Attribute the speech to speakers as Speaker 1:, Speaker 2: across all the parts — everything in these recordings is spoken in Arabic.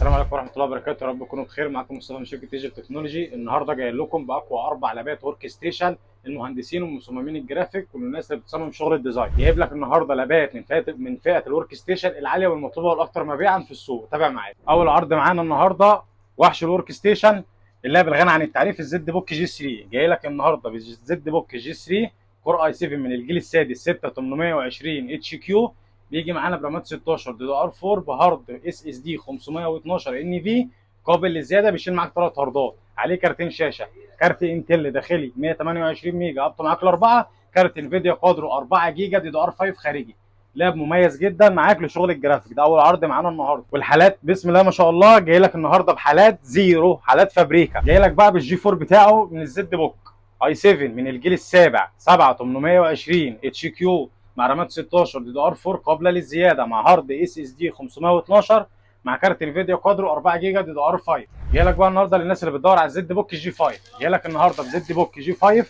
Speaker 1: السلام عليكم ورحمه الله وبركاته، يا رب تكونوا بخير. معاكم مصطفى من شركه ايجيبت تكنولوجي. النهارده جاي لكم باقوى 4 لابات ورك ستيشن للمهندسين ومصممين الجرافيك والناس اللي بتصمم شغل الديزاين. جايب لك النهارده لابات من فئه الورك ستيشن العاليه والمطلوبه والاكثر مبيعا في السوق. تابع معايا. اول عرض معانا النهارده وحش الورك ستيشن اللاب الغني عن التعريف، الزد بوك جي 3. جاي لك النهارده بالزد بوك جي 3 كور اي 7 من الجيل السادس 6820 اتش كيو. بيجي معانا برامات 16 دي دي ار 4 بهارد اس اس دي 512 ان في قابل للزياده. بيشيل معاك 3 هاردات، عليه كارتين شاشه، كارت انتل داخلي 128 ميجا قبضه معاك الاربعه، كارت انفيديا قدره 4 جيجا دي دي ار 5 خارجي. لاب مميز جدا معاك لشغل الجرافيك. ده اول عرض معانا النهارده، والحالات بسم الله ما شاء الله جاي لك النهارده بحالات زيرو، حالات فابريكا. جاي لك بقى بالجي 4 بتاعه من الزد بوك اي 7 من الجيل السابع 7820 اتش كيو مع رامات 16 دي دي ار 4 قابله للزياده، مع هارد اس اس دي 512، مع كارت انفيديا قدره 4 جيجا دي دي ار 5. جاي لك بقى النهارده للناس اللي بتدور على الزد بوك جي 5. جاي لك النهارده بزد بوك جي 5.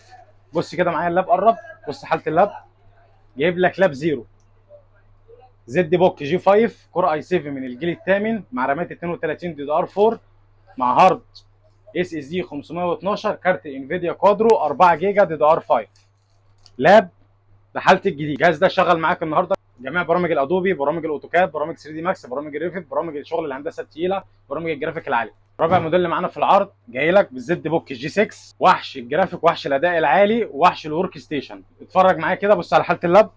Speaker 1: بص كده معايا اللاب، قرب بص حاله اللاب. جايب لك لاب زيرو زد بوك جي 5 كور اي 7 من الجيل الثامن مع رامات 32 دي دي ار 4، مع هارد اس اس دي 512، كارت انفيديا قدره 4 جيجا دي دي ار 5. لاب لحاله الجديد. الجهاز ده شغال معاك النهارده جميع برامج الادوبي، برامج الاوتوكاد، برامج 3 دي ماكس، برامج الريفت، برامج شغل الهندسه الثقيله، برامج الجرافيك العالي. رابع موديل اللي معانا في العرض جاي لك بالزد بوك جي 6، وحش الجرافيك، وحش الاداء العالي، وحش الورك ستيشن. اتفرج معايا كده، بص على حاله اللاب.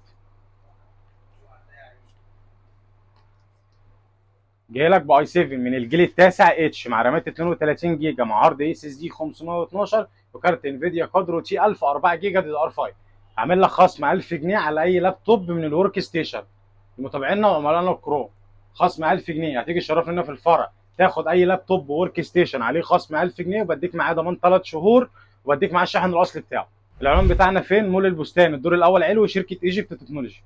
Speaker 1: جاي لك باي 7 من الجيل التاسع اتش مع رامات 32 جيجا، مع هارد اس اس دي 512، وكارت انفيديا قدره تي 1000 4 جيجا دي دي ار 5. عامل لك خصم 1000 جنيه على اي لابتوب من الورك ستيشن. لمتابعينا وعملائنا الكرام خصم 1000 جنيه. هتيجي تشرف لنا في الفرع تاخد اي لابتوب ورك ستيشن عليه خصم 1000 جنيه، وبديك معاه ضمان 3 شهور، وبديك معاه الشحن الاصلي بتاعه. العنوان بتاعنا فين؟ مول البستان، الدور الاول علوي، شركه ايجيبت تكنولوجي.